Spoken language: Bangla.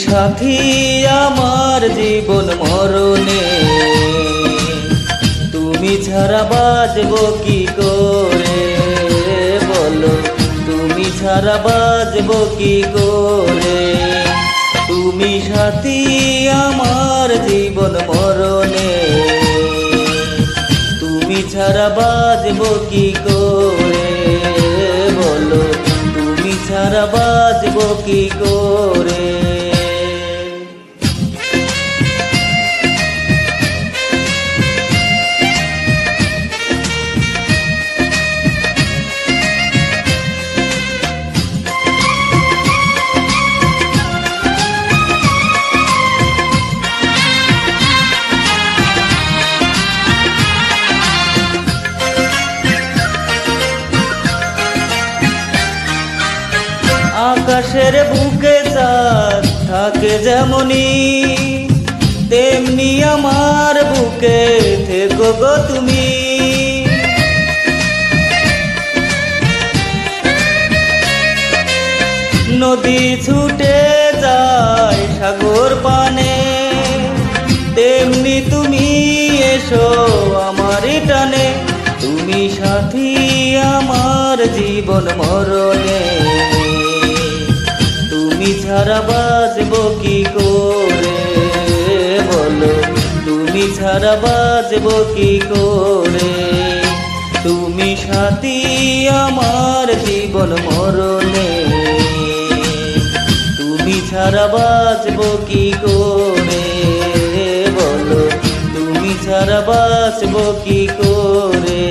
সাথী আমার জীবন মরণে, তুমি ছাড়া বাঁচবো কি করে বলো, তুমি ছাড়া বাঁচবো কি করে। তুমি সাথী আমার জীবন মরণে, তুমি ছাড়া বাঁচবো কি করে বলো, তুমি ছাড়া বাঁচবো কি করে। আকাশের বুকে চাঁদ থাকে যেমনি, তেমনি আমার বুকে থেকো গো তুমি। নদী ছুটে যায় সাগর পানে, তেমনি তুমি এসো আমারই টানে। তুমি সাথী আমার জীবন মরণে, তুমি ছাড়া বাঁচবো কি করে বলো, তুমি ছাড়া বাঁচবো কি করে। তুমি সাথী আমার জীবন মরণে, তুমি ছাড়া বাঁচবো কি করে বলো, তুমি ছাড়া বাঁচবো কি করে।